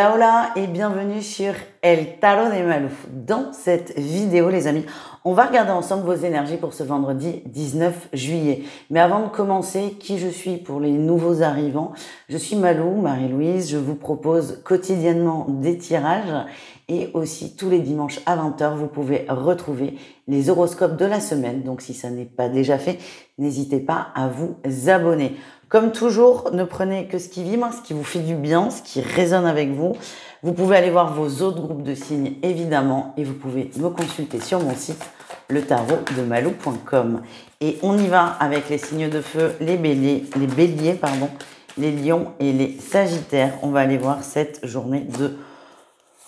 Hola hola et bienvenue sur El Tarot de Malou. Dans cette vidéo les amis, on va regarder ensemble vos énergies pour ce vendredi 19 juillet. Mais avant de commencer, qui je suis pour les nouveaux arrivants? Je suis Malou, Marie-Louise, je vous propose quotidiennement des tirages et aussi tous les dimanches à 20h, vous pouvez retrouver les horoscopes de la semaine. Donc si ça n'est pas déjà fait, n'hésitez pas à vous abonner. Comme toujours, ne prenez que ce qui vibre, ce qui vous fait du bien, ce qui résonne avec vous. Vous pouvez aller voir vos autres groupes de signes, évidemment, et vous pouvez me consulter sur mon site, letarotdemalou.com. Et on y va avec les signes de feu, les béliers, les lions et les sagittaires. On va aller voir cette journée de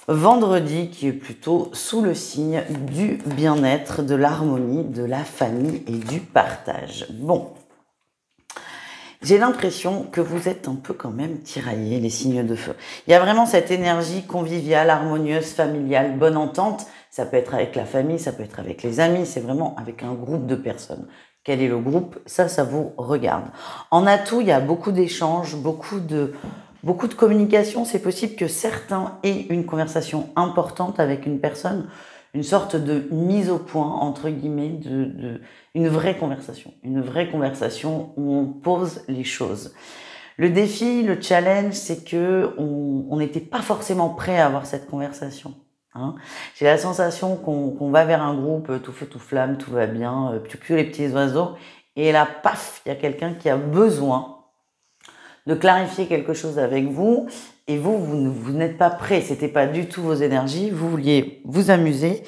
vendredi qui est plutôt sous le signe du bien-être, de l'harmonie, de la famille et du partage. Bon. J'ai l'impression que vous êtes un peu quand même tiraillés, les signes de feu. Il y a vraiment cette énergie conviviale, harmonieuse, familiale, bonne entente. Ça peut être avec la famille, ça peut être avec les amis, c'est vraiment avec un groupe de personnes. Quel est le groupe? Ça vous regarde. En atout, il y a beaucoup d'échanges, beaucoup de communication. C'est possible que certains aient une conversation importante avec une personne, une sorte de mise au point, entre guillemets, une vraie conversation où on pose les choses. Le défi, le challenge, c'est que on n'était pas forcément prêt à avoir cette conversation. Hein. J'ai la sensation qu'on va vers un groupe tout feu tout flamme, tout va bien, piou les petits oiseaux, et là, paf, il y a quelqu'un qui a besoin de clarifier quelque chose avec vous, et vous n'êtes pas prêt, c'était pas du tout vos énergies, vous vouliez vous amuser,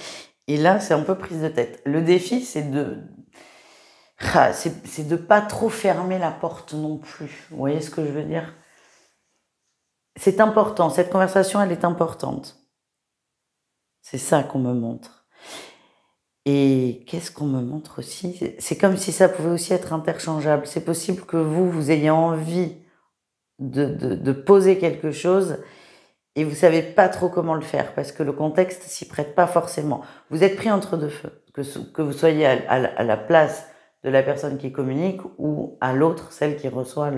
et là, c'est un peu prise de tête. Le défi, c'est de pas trop fermer la porte non plus. Vous voyez ce que je veux dire? C'est important, cette conversation, elle est importante. C'est ça qu'on me montre. Et qu'est-ce qu'on me montre aussi? C'est comme si ça pouvait aussi être interchangeable. C'est possible que vous ayez envie de poser quelque chose et vous savez pas trop comment le faire parce que le contexte s'y prête pas forcément. Vous êtes pris entre deux feux, que vous soyez à la place de la personne qui communique ou à l'autre, celle qui reçoit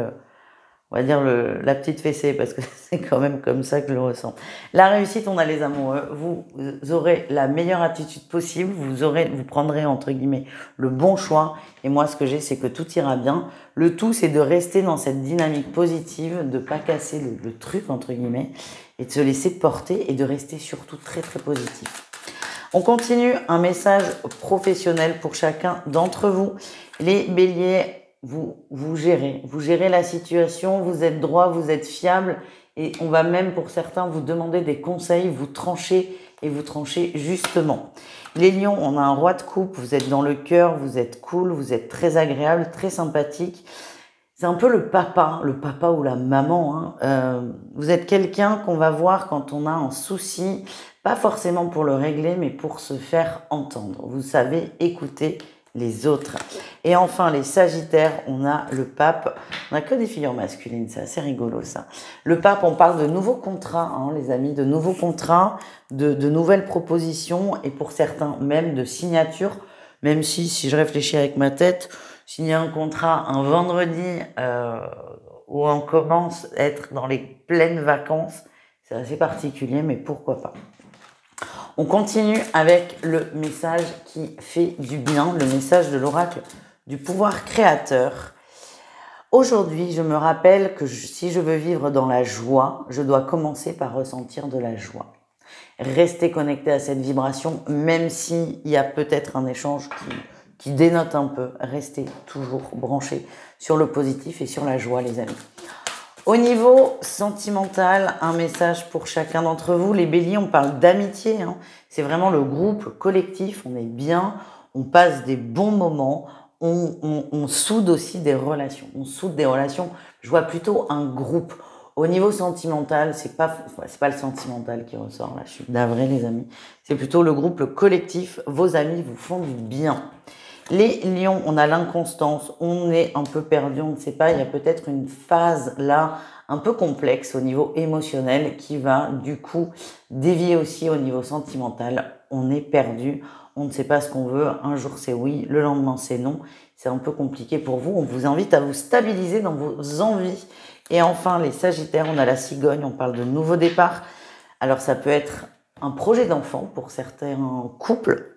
on va dire la petite fessée, parce que c'est quand même comme ça que je le ressens. La réussite, on a les amoureux. Vous aurez la meilleure attitude possible. Vous prendrez, entre guillemets, le bon choix. Et moi, ce que j'ai, c'est que tout ira bien. Le tout, c'est de rester dans cette dynamique positive, de pas casser le truc, entre guillemets, et de se laisser porter et de rester surtout très, très positif. On continue, un message professionnel pour chacun d'entre vous. Les béliers, vous gérez la situation, vous êtes droit, vous êtes fiable et on va même pour certains vous demander des conseils, vous tranchez et vous tranchez justement. Les lions, on a un roi de coupe, vous êtes dans le cœur, vous êtes cool, vous êtes très agréable, très sympathique. C'est un peu le papa ou la maman. Hein. Vous êtes quelqu'un qu'on va voir quand on a un souci, pas forcément pour le régler, mais pour se faire entendre. Vous savez écouter les autres. Et enfin, les sagittaires, on a le pape. On n'a que des figures masculines, c'est assez rigolo ça. Le pape, on parle de nouveaux contrats, hein, les amis, de nouveaux contrats, de nouvelles propositions et pour certains même de signatures, même si je réfléchis avec ma tête, signer un contrat un vendredi où on commence à être dans les pleines vacances, c'est assez particulier, mais pourquoi pas. On continue avec le message qui fait du bien, le message de l'oracle du pouvoir créateur. Aujourd'hui, je me rappelle que si je veux vivre dans la joie, je dois commencer par ressentir de la joie. Rester connecté à cette vibration, même s'il y a peut-être un échange qui dénote un peu, restez toujours branché sur le positif et sur la joie, les amis. Au niveau sentimental, un message pour chacun d'entre vous. Les béliers, on parle d'amitié. Hein. C'est vraiment le groupe collectif. On est bien, on passe des bons moments. On soude aussi des relations. On soude des relations. Je vois plutôt un groupe. Au niveau sentimental, c'est pas le sentimental qui ressort. Là, je suis navrée, les amis. C'est plutôt le groupe, le collectif. Vos amis vous font du bien. Les lions, on a l'inconstance, on est un peu perdu, on ne sait pas, il y a peut-être une phase là un peu complexe au niveau émotionnel qui va du coup dévier aussi au niveau sentimental. On est perdu, on ne sait pas ce qu'on veut, un jour c'est oui, le lendemain c'est non, c'est un peu compliqué pour vous. On vous invite à vous stabiliser dans vos envies Et enfin, les Sagittaires, on a la cigogne, on parle de nouveau départ. Alors, ça peut être un projet d'enfant pour certains couples.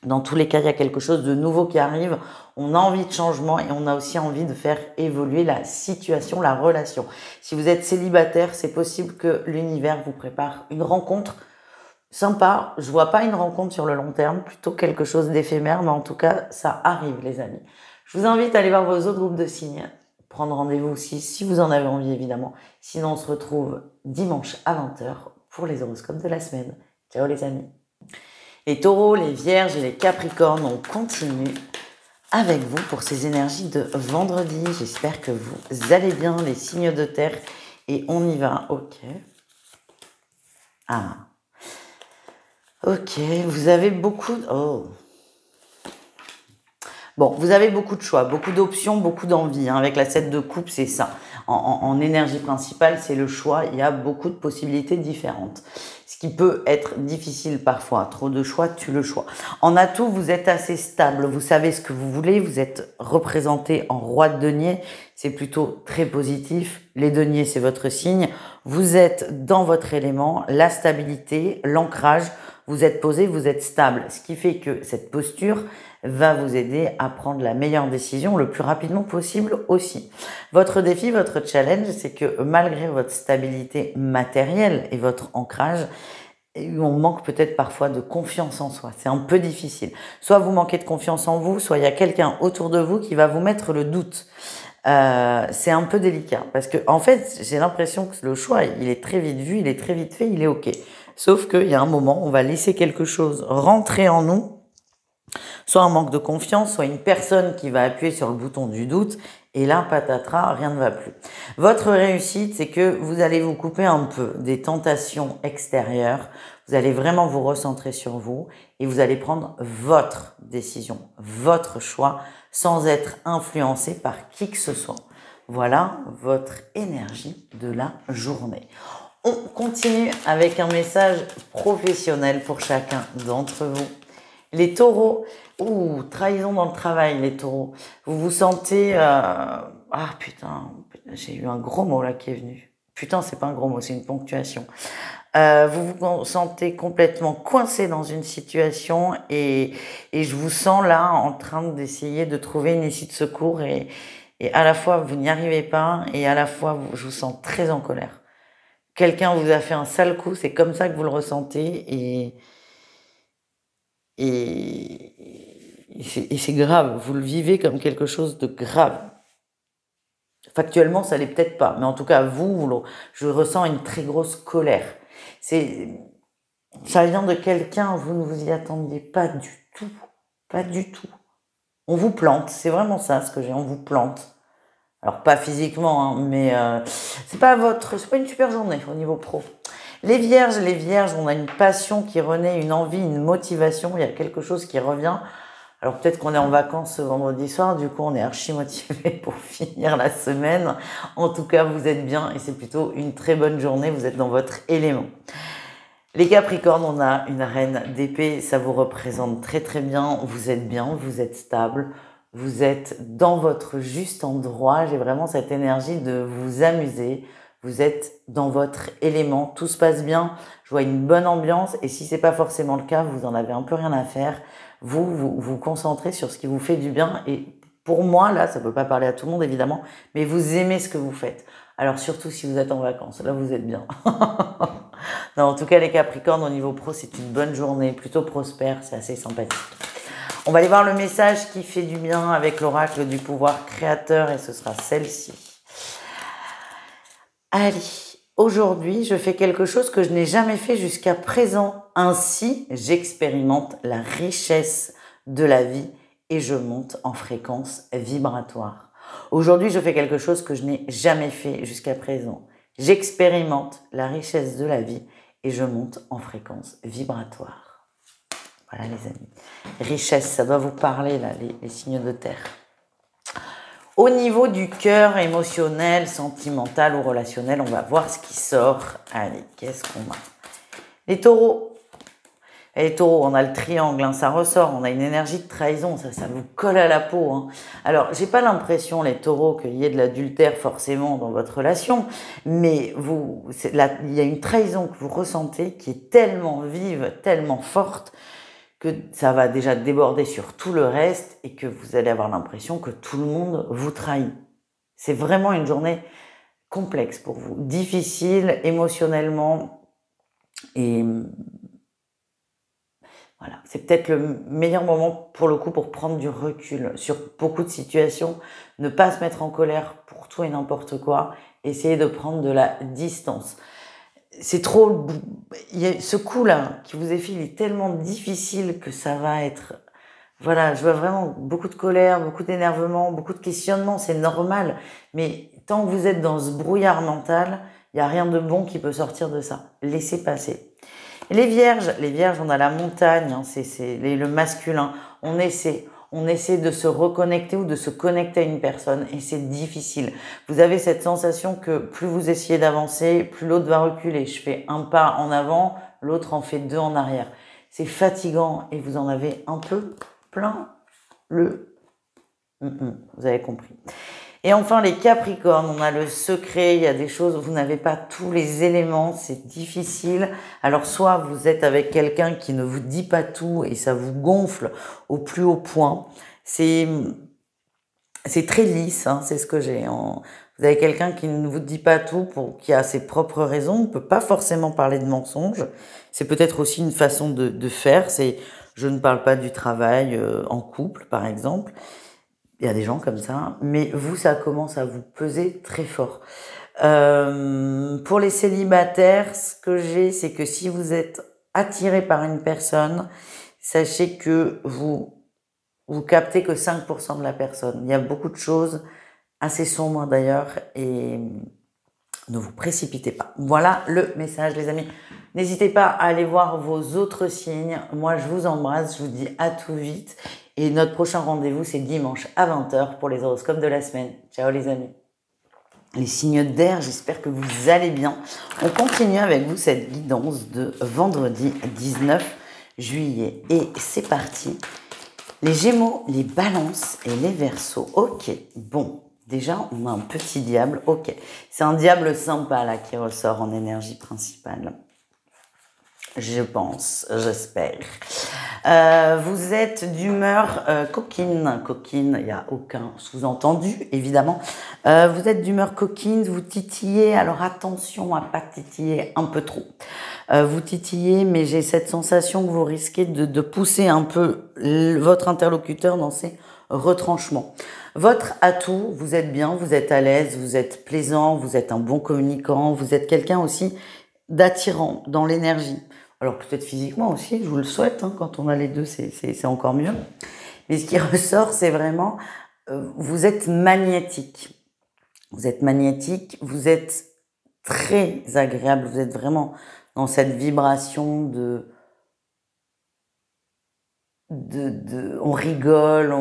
Dans tous les cas, il y a quelque chose de nouveau qui arrive. On a envie de changement et on a aussi envie de faire évoluer la situation, la relation. Si vous êtes célibataire, c'est possible que l'univers vous prépare une rencontre sympa. Je vois pas une rencontre sur le long terme, plutôt quelque chose d'éphémère, mais en tout cas, ça arrive, les amis. Je vous invite à aller voir vos autres groupes de signes, prendre rendez-vous aussi si vous en avez envie, évidemment. Sinon, on se retrouve dimanche à 20h pour les horoscopes de la semaine. Ciao les amis. Les taureaux, les vierges et les capricornes, on continue avec vous pour ces énergies de vendredi. J'espère que vous allez bien, les signes de terre. Et on y va. Ok. Ah. Ok, vous avez beaucoup... Oh. Bon, vous avez beaucoup de choix, beaucoup d'options, beaucoup d'envie. Hein. Avec la 7 de coupe, c'est ça. En énergie principale, c'est le choix. Il y a beaucoup de possibilités différentes. Ce qui peut être difficile parfois. Trop de choix tue le choix. En atout, vous êtes assez stable. Vous savez ce que vous voulez. Vous êtes représenté en roi de denier. C'est plutôt très positif. Les deniers, c'est votre signe. Vous êtes dans votre élément. La stabilité, l'ancrage. Vous êtes posé, vous êtes stable. Ce qui fait que cette posture va vous aider à prendre la meilleure décision le plus rapidement possible aussi. Votre défi, votre challenge, c'est que malgré votre stabilité matérielle et votre ancrage, on manque peut-être parfois de confiance en soi. C'est un peu difficile. Soit vous manquez de confiance en vous, soit il y a quelqu'un autour de vous qui va vous mettre le doute. C'est un peu délicat parce que en fait, j'ai l'impression que le choix, il est très vite vu, il est très vite fait, il est ok. Sauf qu'il y a un moment, on va laisser quelque chose rentrer en nous, soit un manque de confiance, soit une personne qui va appuyer sur le bouton du doute, et là, patatras, rien ne va plus. Votre réussite, c'est que vous allez vous couper un peu des tentations extérieures, vous allez vraiment vous recentrer sur vous, et vous allez prendre votre décision, votre choix, sans être influencé par qui que ce soit. Voilà votre énergie de la journée. On continue avec un message professionnel pour chacun d'entre vous. Les taureaux, trahison dans le travail, les taureaux. Vous vous sentez... Ah putain, j'ai eu un gros mot là qui est venu. Putain, c'est pas un gros mot, c'est une ponctuation. Vous vous sentez complètement coincé dans une situation et je vous sens là en train d'essayer de trouver une issue de secours et à la fois vous n'y arrivez pas et à la fois je vous sens très en colère. Quelqu'un vous a fait un sale coup, c'est comme ça que vous le ressentez et c'est grave, vous le vivez comme quelque chose de grave. Factuellement, ça l'est peut-être pas, mais en tout cas, je ressens une très grosse colère. Ça vient de quelqu'un, vous ne vous y attendiez pas du tout, pas du tout. On vous plante, c'est vraiment ça ce que j'ai, on vous plante. Alors pas physiquement, hein, mais c'est pas une super journée au niveau pro. Les vierges, on a une passion qui renaît, une envie, une motivation, il y a quelque chose qui revient. Alors peut-être qu'on est en vacances ce vendredi soir, du coup on est archi motivé pour finir la semaine. En tout cas, vous êtes bien et c'est plutôt une très bonne journée, vous êtes dans votre élément. Les Capricornes, on a une reine d'épée, ça vous représente très très bien, vous êtes bien, vous êtes stable, vous êtes dans votre juste endroit, j'ai vraiment cette énergie de vous amuser, vous êtes dans votre élément, tout se passe bien, je vois une bonne ambiance et si c'est pas forcément le cas, vous en avez un peu rien à faire, vous concentrez sur ce qui vous fait du bien et pour moi, là, ça peut pas parler à tout le monde évidemment, mais vous aimez ce que vous faites. Alors surtout si vous êtes en vacances, là vous êtes bien. Non, en tout cas les Capricornes au niveau pro, c'est une bonne journée, plutôt prospère, c'est assez sympathique. On va aller voir le message qui fait du bien avec l'oracle du pouvoir créateur et ce sera celle-ci. Allez, aujourd'hui, je fais quelque chose que je n'ai jamais fait jusqu'à présent. Ainsi, j'expérimente la richesse de la vie et je monte en fréquence vibratoire. Aujourd'hui, je fais quelque chose que je n'ai jamais fait jusqu'à présent. J'expérimente la richesse de la vie et je monte en fréquence vibratoire. Voilà les amis. Richesse, ça doit vous parler là, les signes de terre. Au niveau du cœur émotionnel, sentimental ou relationnel, on va voir ce qui sort. Allez, qu'est-ce qu'on a? Les taureaux, Et les taureaux, on a le triangle, hein, ça ressort, on a une énergie de trahison, ça vous colle à la peau. Hein. Alors, j'ai pas l'impression, les taureaux, qu'il y ait de l'adultère forcément dans votre relation, mais il y a une trahison que vous ressentez qui est tellement vive, tellement forte, que ça va déjà déborder sur tout le reste et que vous allez avoir l'impression que tout le monde vous trahit. C'est vraiment une journée complexe pour vous, difficile émotionnellement et voilà, c'est peut-être le meilleur moment pour le coup pour prendre du recul sur beaucoup de situations, ne pas se mettre en colère pour tout et n'importe quoi, essayer de prendre de la distance. C'est trop, ce coup-là qui vous est fait, il est tellement difficile que ça va être, voilà, je vois vraiment beaucoup de colère, beaucoup d'énervement, beaucoup de questionnement, c'est normal, mais tant que vous êtes dans ce brouillard mental, il n'y a rien de bon qui peut sortir de ça. Laissez passer. Les vierges, on a la montagne, hein, c'est le masculin. On essaie de se reconnecter ou de se connecter à une personne et c'est difficile. Vous avez cette sensation que plus vous essayez d'avancer, plus l'autre va reculer. Je fais un pas en avant, l'autre en fait deux en arrière. C'est fatigant et vous en avez un peu plein le... Vous avez compris. Et enfin, les Capricornes, on a le secret, il y a des choses, vous n'avez pas tous les éléments, c'est difficile. Alors, soit vous êtes avec quelqu'un qui ne vous dit pas tout et ça vous gonfle au plus haut point. C'est très lisse, hein, c'est ce que j'ai. Vous avez quelqu'un qui ne vous dit pas tout, qui a ses propres raisons. On ne peut pas forcément parler de mensonges. C'est peut-être aussi une façon de faire. Je ne parle pas du travail en couple, par exemple. Il y a des gens comme ça, mais vous, ça commence à vous peser très fort. Pour les célibataires, ce que j'ai, c'est que si vous êtes attiré par une personne, sachez que vous captez que 5% de la personne. Il y a beaucoup de choses assez sombres d'ailleurs et ne vous précipitez pas. Voilà le message, les amis. N'hésitez pas à aller voir vos autres signes. Moi, je vous embrasse, je vous dis à tout vite. Et notre prochain rendez-vous, c'est dimanche à 20h pour les horoscopes de la semaine. Ciao les amis. Les signes d'air, j'espère que vous allez bien. On continue avec vous cette guidance de vendredi 19 juillet. Et c'est parti. Les Gémeaux, les Balances et les Verseaux. Ok, bon. Déjà, on a un petit diable. Ok, c'est un diable sympa là qui ressort en énergie principale. Je pense, j'espère. Vous êtes d'humeur coquine. Coquine, il n'y a aucun sous-entendu, évidemment. Vous êtes d'humeur coquine, vous titillez. Alors attention à pas titiller un peu trop. Vous titillez, mais j'ai cette sensation que vous risquez de pousser un peu votre interlocuteur dans ses retranchements. Votre atout, vous êtes bien, vous êtes à l'aise, vous êtes plaisant, vous êtes un bon communicant, vous êtes quelqu'un aussi d'attirant dans l'énergie. Alors peut-être physiquement aussi, je vous le souhaite, hein, quand on a les deux, c'est encore mieux. Mais ce qui ressort, c'est vraiment, vous êtes magnétique. Vous êtes magnétique, vous êtes très agréable, vous êtes vraiment dans cette vibration on rigole,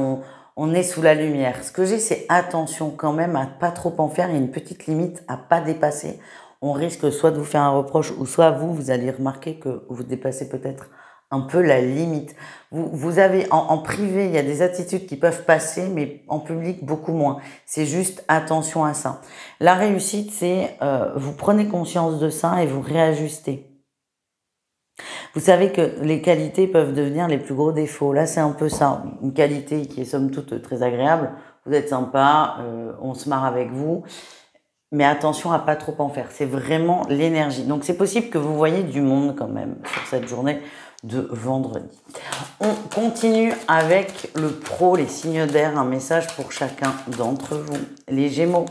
on est sous la lumière. Ce que j'ai, c'est attention quand même à pas trop en faire. Il y a une petite limite à pas dépasser. On risque soit de vous faire un reproche ou soit vous allez remarquer que vous dépassez peut-être un peu la limite. Vous avez en privé, il y a des attitudes qui peuvent passer, mais en public beaucoup moins. C'est juste attention à ça. La réussite, c'est vous prenez conscience de ça et vous réajustez. Vous savez que les qualités peuvent devenir les plus gros défauts. Là, c'est un peu ça. Une qualité qui est somme toute très agréable. Vous êtes sympa, on se marre avec vous. Mais attention à pas trop en faire. C'est vraiment l'énergie. Donc, c'est possible que vous voyez du monde quand même sur cette journée de vendredi. On continue avec le pro, les signes d'air. Un message pour chacun d'entre vous. Les Gémeaux.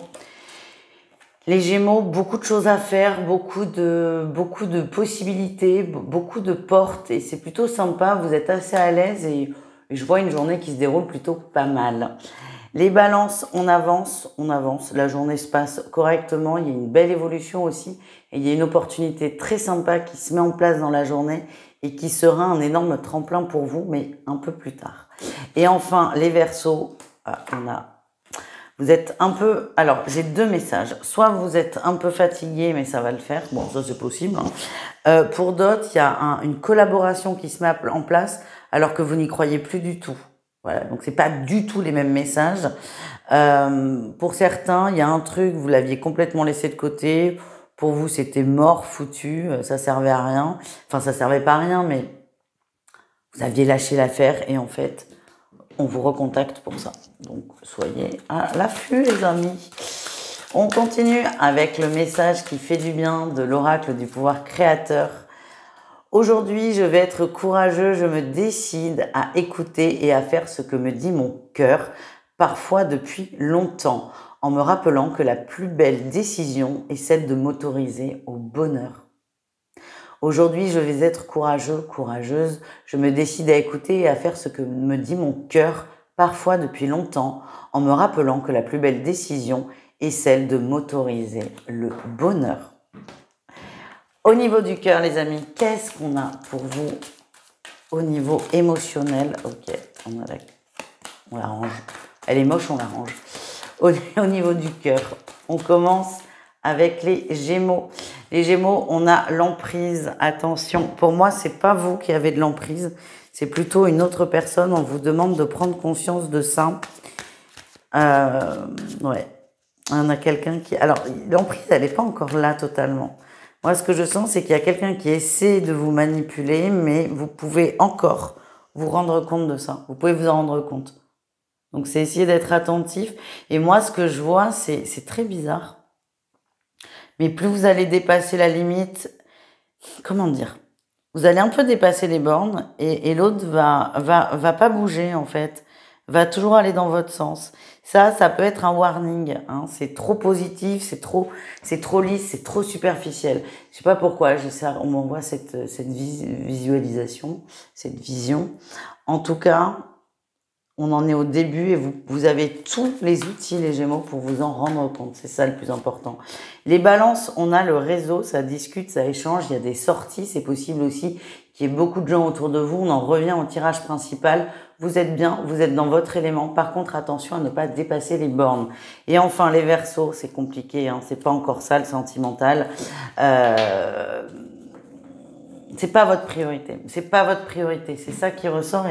Les Gémeaux, beaucoup de choses à faire, beaucoup de possibilités, beaucoup de portes et c'est plutôt sympa, vous êtes assez à l'aise et je vois une journée qui se déroule plutôt pas mal. Les Balances, on avance, la journée se passe correctement, il y a une belle évolution aussi et il y a une opportunité très sympa qui se met en place dans la journée et qui sera un énorme tremplin pour vous, mais un peu plus tard. Et enfin, les Verseaux, Vous êtes un peu... Alors, j'ai deux messages. Soit vous êtes un peu fatigué, mais ça va le faire. Bon, ça, c'est possible. Hein. Pour d'autres, il y a une collaboration qui se met en place alors que vous n'y croyez plus du tout. Voilà, donc c'est pas du tout les mêmes messages. Pour certains, il y a un truc, vous l'aviez complètement laissé de côté. Pour vous, c'était mort, foutu, ça servait à rien. Enfin, ça servait pas à rien, mais vous aviez lâché l'affaire et en fait, on vous recontacte pour ça. Donc, soyez à l'affût, les amis. On continue avec le message qui fait du bien de l'oracle du pouvoir créateur. Aujourd'hui, je vais être courageux, je me décide à écouter et à faire ce que me dit mon cœur, parfois depuis longtemps, en me rappelant que la plus belle décision est celle de m'autoriser au bonheur. Aujourd'hui, je vais être courageux, courageuse, je me décide à écouter et à faire ce que me dit mon cœur, parfois depuis longtemps, en me rappelant que la plus belle décision est celle de m'autoriser le bonheur. Au niveau du cœur, les amis, qu'est-ce qu'on a pour vous au niveau émotionnel? Ok, on la range. Elle est moche, on la range. Au niveau du cœur, on commence avec les Gémeaux. Les Gémeaux, on a l'emprise. Attention, pour moi, c'est pas vous qui avez de l'emprise, c'est plutôt une autre personne. On vous demande de prendre conscience de ça. Ouais, on a quelqu'un qui... Alors, l'emprise, elle n'est pas encore là totalement. Moi, ce que je sens, c'est qu'il y a quelqu'un qui essaie de vous manipuler, mais vous pouvez encore vous rendre compte de ça. Vous pouvez vous en rendre compte. Donc, c'est essayer d'être attentif. Et moi, ce que je vois, c'est très bizarre. Mais plus vous allez dépasser la limite, comment dire? Vous allez un peu dépasser les bornes et l'autre va pas bouger, en fait. Va toujours aller dans votre sens. Ça peut être un warning. Hein. C'est trop positif, c'est trop lisse, c'est trop superficiel. Je sais pas pourquoi. On m'envoie cette visualisation, cette vision. En tout cas, on en est au début et vous avez tous les outils, les Gémeaux, pour vous en rendre compte. C'est ça le plus important. Les Balances, on a le réseau, ça discute, ça échange, il y a des sorties. C'est possible aussi qu'il y ait beaucoup de gens autour de vous. On en revient au tirage principal. Vous êtes bien, vous êtes dans votre élément. Par contre, attention à ne pas dépasser les bornes. Et enfin, les Verseaux, c'est compliqué. Hein, c'est pas encore ça, le sentimental. C'est pas votre priorité. C'est pas votre priorité. C'est ça qui ressort.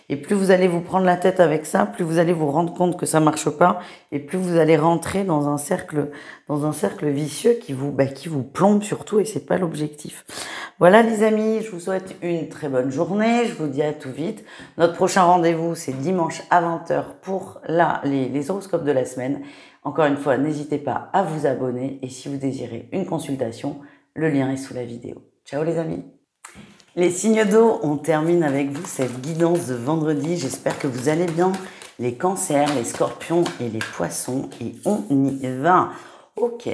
Et plus vous allez vous prendre la tête avec ça, plus vous allez vous rendre compte que ça marche pas, et plus vous allez rentrer dans un cercle vicieux qui vous plombe surtout, et c'est pas l'objectif. Voilà, les amis. Je vous souhaite une très bonne journée. Je vous dis à tout vite. Notre prochain rendez-vous, c'est dimanche à 20h pour les horoscopes de la semaine. Encore une fois, n'hésitez pas à vous abonner. Et si vous désirez une consultation, le lien est sous la vidéo. Ciao, les amis. Les signes d'eau, on termine avec vous cette guidance de vendredi. J'espère que vous allez bien. Les cancers, les scorpions et les poissons. Et on y va. Ok.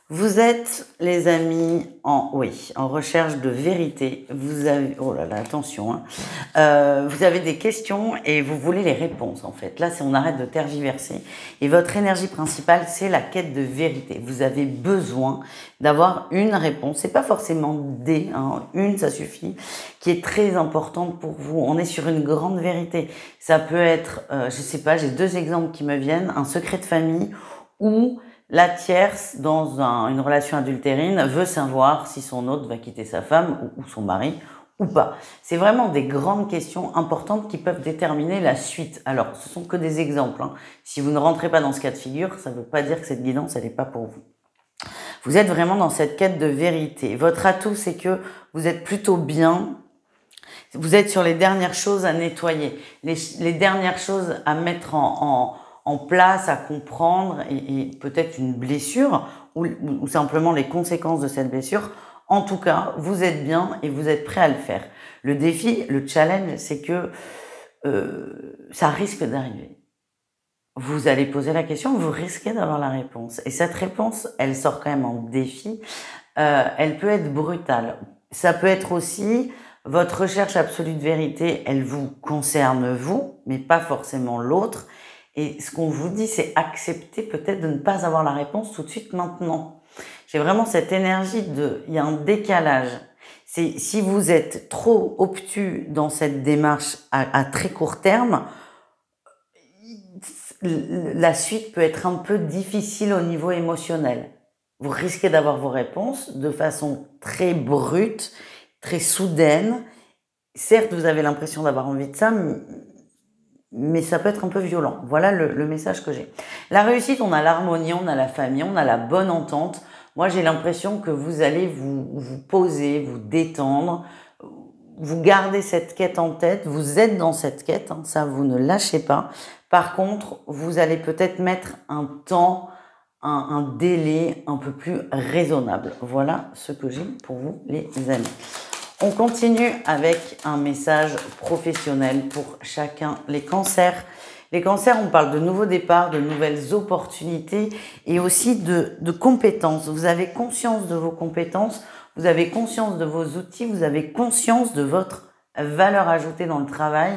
Vous êtes, les amis, en recherche de vérité. Vous avez, oh là là, attention, hein. Vous avez des questions et vous voulez les réponses, en fait. Là, on arrête de tergiverser. Et votre énergie principale, c'est la quête de vérité. Vous avez besoin d'avoir une réponse. C'est pas forcément des, hein, une, ça suffit, qui est très importante pour vous. On est sur une grande vérité. Ça peut être, je sais pas, j'ai deux exemples qui me viennent, un secret de famille ou la tierce, dans une relation adultérine, veut savoir si son hôte va quitter sa femme ou son mari ou pas. C'est vraiment des grandes questions importantes qui peuvent déterminer la suite. Alors, ce sont que des exemples. Hein. Si vous ne rentrez pas dans ce cas de figure, ça ne veut pas dire que cette guidance, elle n'est pas pour vous. Vous êtes vraiment dans cette quête de vérité. Votre atout, c'est que vous êtes plutôt bien. Vous êtes sur les dernières choses à nettoyer, les dernières choses à mettre en place, à comprendre, et peut-être une blessure ou simplement les conséquences de cette blessure. En tout cas, vous êtes bien et vous êtes prêt à le faire. Le défi, le challenge, c'est que ça risque d'arriver. Vous allez poser la question, vous risquez d'avoir la réponse. Et cette réponse, elle sort quand même en défi. Elle peut être brutale. Ça peut être aussi votre recherche absolue de vérité, elle vous concerne vous, mais pas forcément l'autre. Et ce qu'on vous dit, c'est accepter peut-être de ne pas avoir la réponse tout de suite maintenant. J'ai vraiment cette énergie il y a un décalage. C'est si vous êtes trop obtus dans cette démarche à très court terme, la suite peut être un peu difficile au niveau émotionnel. Vous risquez d'avoir vos réponses de façon très brute, très soudaine. Certes, vous avez l'impression d'avoir envie de ça, mais ça peut être un peu violent. Voilà le message que j'ai. La réussite, on a l'harmonie, on a la famille, on a la bonne entente. Moi, j'ai l'impression que vous allez vous poser, vous détendre, vous gardez cette quête en tête, vous êtes dans cette quête, hein, ça vous ne lâchez pas. Par contre, vous allez peut-être mettre un temps, un délai un peu plus raisonnable. Voilà ce que j'ai pour vous, les amis. On continue avec un message professionnel pour chacun. Les cancers. Les cancers, on parle de nouveaux départs, de nouvelles opportunités et aussi de compétences. Vous avez conscience de vos compétences, vous avez conscience de vos outils, vous avez conscience de votre valeur ajoutée dans le travail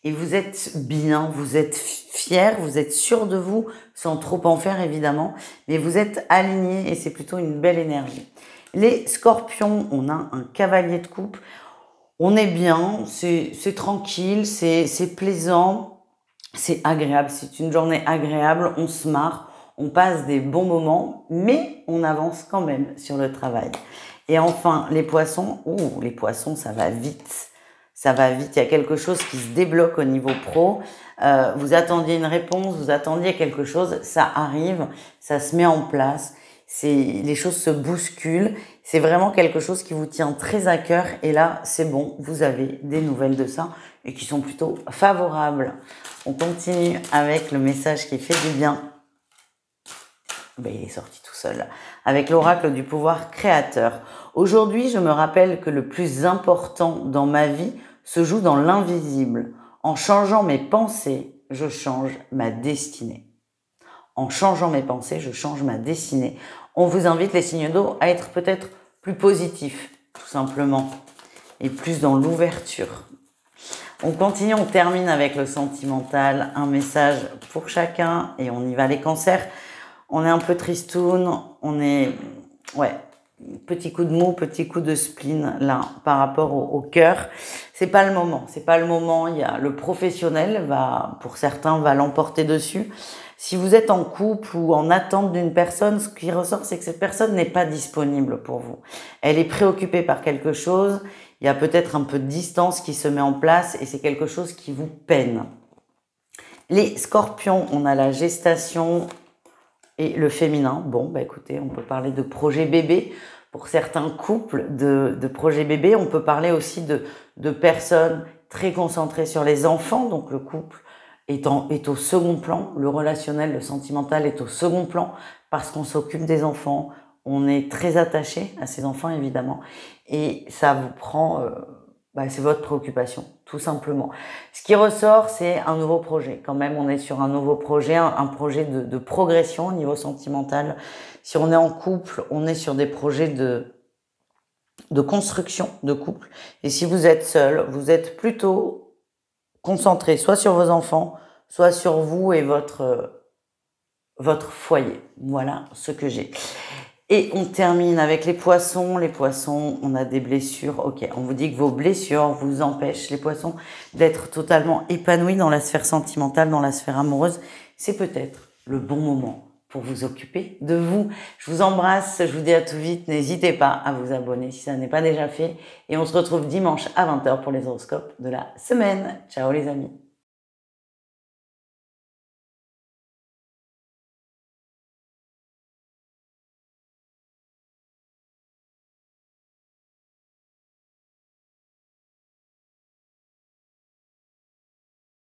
et vous êtes bien, vous êtes fier, vous êtes sûr de vous, sans trop en faire évidemment, mais vous êtes aligné et c'est plutôt une belle énergie. Les scorpions, on a un cavalier de coupe. On est bien, c'est tranquille, c'est plaisant, c'est agréable. C'est une journée agréable, on se marre, on passe des bons moments, mais on avance quand même sur le travail. Et enfin, les poissons, les poissons, ça va vite. Ça va vite, il y a quelque chose qui se débloque au niveau pro. Vous attendiez une réponse, vous attendiez quelque chose, ça arrive, ça se met en place. Les choses se bousculent, c'est vraiment quelque chose qui vous tient très à cœur et là c'est bon, vous avez des nouvelles de ça et qui sont plutôt favorables. On continue avec le message qui fait du bien. Ben, il est sorti tout seul. Avec l'oracle du pouvoir créateur. Aujourd'hui, je me rappelle que le plus important dans ma vie se joue dans l'invisible. En changeant mes pensées, je change ma destinée. En changeant mes pensées, je change ma destinée. On vous invite, les signes d'eau, à être peut-être plus positifs, tout simplement, et plus dans l'ouverture. On continue, on termine avec le sentimental, un message pour chacun, et on y va les cancers. On est un peu tristoun, on est, petit coup de mou, petit coup de spleen, là, par rapport au cœur. C'est pas le moment, il y a le professionnel, pour certains, va l'emporter dessus. Si vous êtes en couple ou en attente d'une personne, ce qui ressort, c'est que cette personne n'est pas disponible pour vous. Elle est préoccupée par quelque chose, il y a peut-être un peu de distance qui se met en place et c'est quelque chose qui vous peine. Les scorpions, on a la gestation et le féminin. Bon, écoutez, on peut parler de projet bébé. Pour certains couples de projet bébé, on peut parler aussi de personnes très concentrées sur les enfants, donc le couple est au second plan, le relationnel, le sentimental est au second plan parce qu'on s'occupe des enfants, on est très attaché à ces enfants évidemment et ça vous prend, c'est votre préoccupation tout simplement. Ce qui ressort, c'est un nouveau projet. Quand même, on est sur un nouveau projet, un projet de progression au niveau sentimental. Si on est en couple, on est sur des projets de construction de couple. Et si vous êtes seul, vous êtes plutôt concentré soit sur vos enfants, soit sur vous et votre foyer. Voilà ce que j'ai. Et on termine avec les poissons. Les poissons, on a des blessures. Ok, on vous dit que vos blessures vous empêchent, les poissons, d'être totalement épanouis dans la sphère sentimentale, dans la sphère amoureuse. C'est peut-être le bon moment pour vous occuper de vous. Je vous embrasse, je vous dis à tout vite. N'hésitez pas à vous abonner si ça n'est pas déjà fait. Et on se retrouve dimanche à 20 h pour les horoscopes de la semaine. Ciao les amis.